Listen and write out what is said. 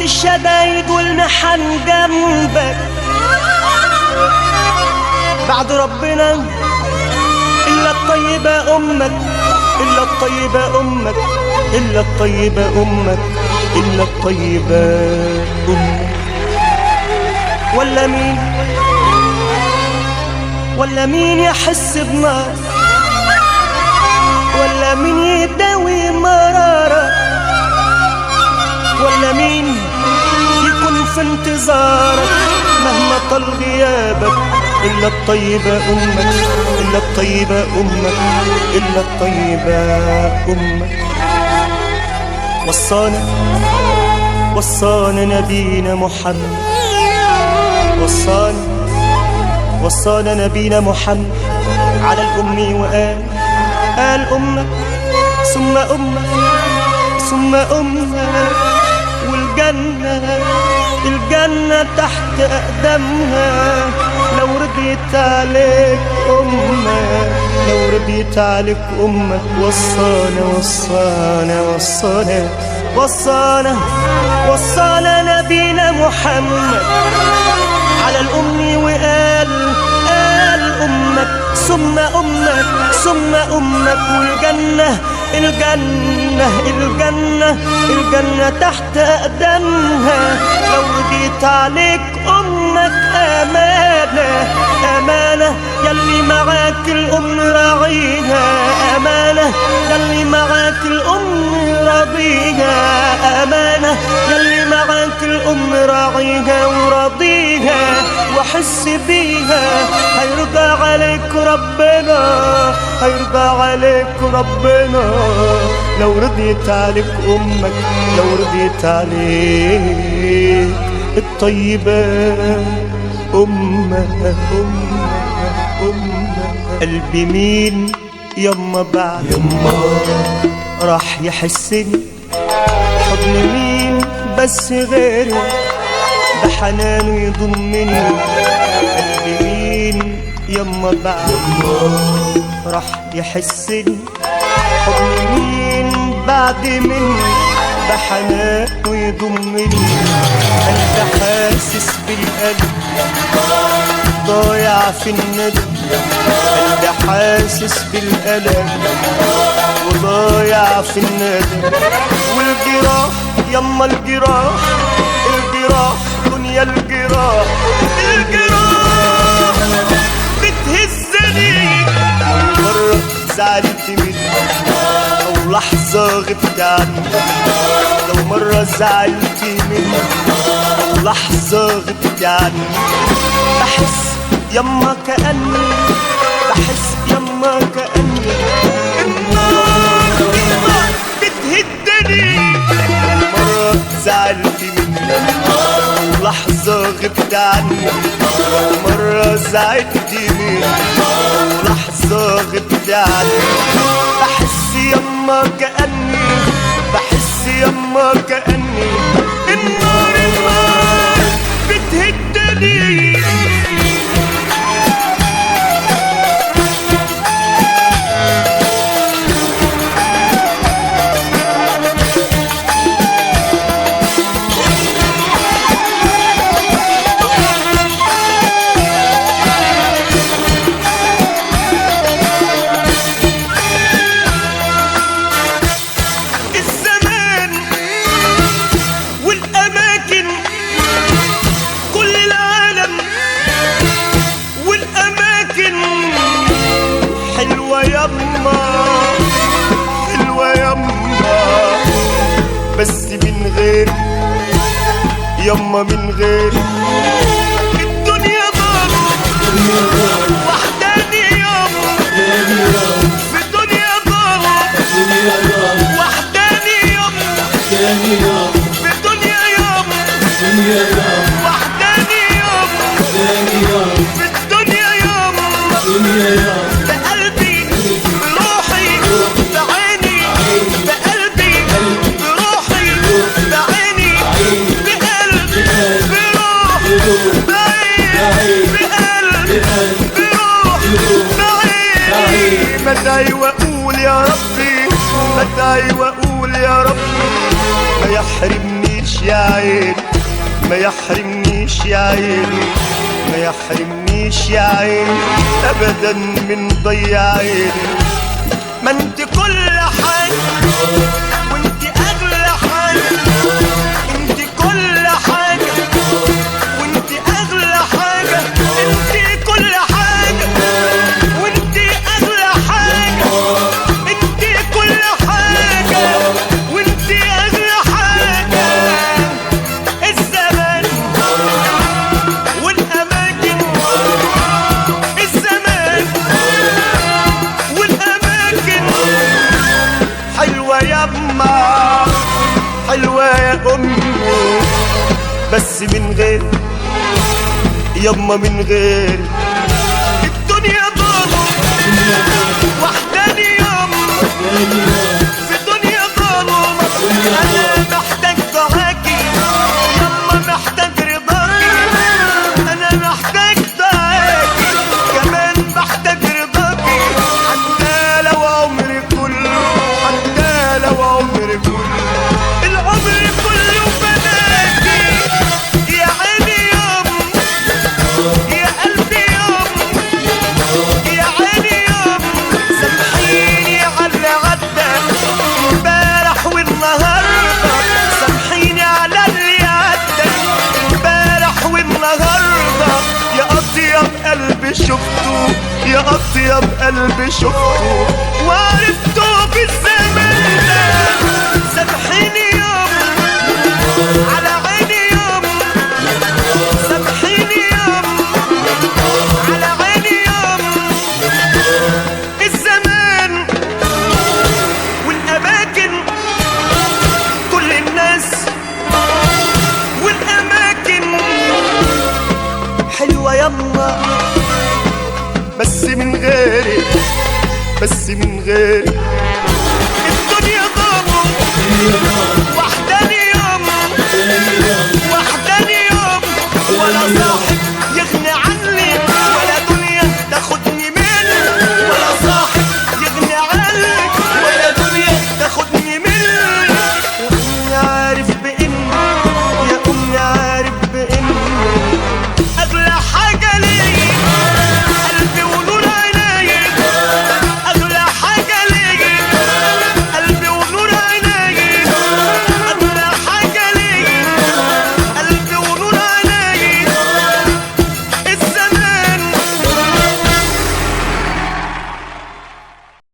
وقت الشدايد والمحن جنبك بعد ربنا إلا الطيبة أمك، إلا الطيبة أمك، إلا الطيبة أمك، إلا الطيبة أمك. ولا مين، ولا مين يحس بنار، ولا مين يداوي مرارة، ولا مين يكون في انتظارك مهما طال غيابك إلا الطيبة أمك، إلا الطيبة أمك، إلا الطيبة أمك. وصانا نبينا محمد، وصانا نبينا محمد على الأم وقال أمك ثم أمك ثم أمك، والجنة تحت أقدامها لو رضيت عليك أمك، لو رضيت عليك أمك. وصانا نبينا محمد على الأم وقال أمك ثم أمك ثم أمك، والجنة تحت أقدامها لو رضيت عليك أمك. أمانة يلي معاك الأم راعيها، أمانة يلي معاك الأم راضيها، أمانة يلي معاك الأم راعيها وراضيها وحس بيها. هيرضى عليك ربنا، هيرضى عليك ربنا لو رضيت عليك أمك، لو رضيت عليك الطيبة أمك. قلبي مين يما بعد راح يحسني، حضن مين بس غيره بحنانه يضمني. قلبي مين يما بعد راح يحسني، حضن مين بعد مني بحنانه يضمني. قلبي حاسس بالقلب ضايع في الندم، قلبي حاسس بالألم وضايع في الندم. والجراح يما الجراح دنيا الجراح بتهزني. مرة زعلت مني أو لحظة غبت عني، لو مرة زعلت مني أو لحظة غبت عني. بحس يما كأني النار بتهدني. مرة زعلت مني ولحظة غبت عني، مرة زعلت مني ولحظة غبت عني. بحس يما كأني النار بتهدني. بس من غير يما من غير الدنيا ضل وحداني يما في الدنيا ضل وحداني يما في الدنيا يما وحداني يما في الدنيا يما بقلبي بروحي بعيني بقلبي بروحي بعيني بقلبي بروح بعيني بقلبي بروح بعيني. متى وأقول يا ربي، متى وأقول يا ربي ما يحرمني يحرمنيش يا عيني، ما يحرمنيش يا عيني، ما يحرمنيش يا عيني ابدا من ضيع عيني. ما انت كل حاجة وانت اغلى حاجة، انت كل حاجة وانت اغلى حاجة، انت كل حاجة وانت اغلى حاجة، انت كل حاجة وانت اغلى حاجة. الزمان والاماكن، الزمان والاماكن حلوة ياما، حلوة يا امي، بس من غير ياما، من غير الدنيا ضلمة وحداني ياما، في دنيا ضلمة. انا محتاج دعاكي ياما، محتاج رضاكي، انا محتاج دعاكي كمان محتاج رضاكي، حتى لو عمري كله، حتى لو عمري كله، العمر كله بناكي. يا عيني ياما، يا قلبي ياما، يا عيني ياما، سامحيني على اللي عدى امبارح والنهارده، سامحيني على اللي عدى امبارح والنهارده. يا اطيب قلبي شفته، يا اطيب قلبي شفته وعرفته في الزمن ده. سامحيني ياما على عيني ياما، سامحيني ياما على عيني ياما. الزمان والاماكن، كل الناس والاماكن حلوة ياما، بس من غيري، بس من غيري الدنيا ضلمة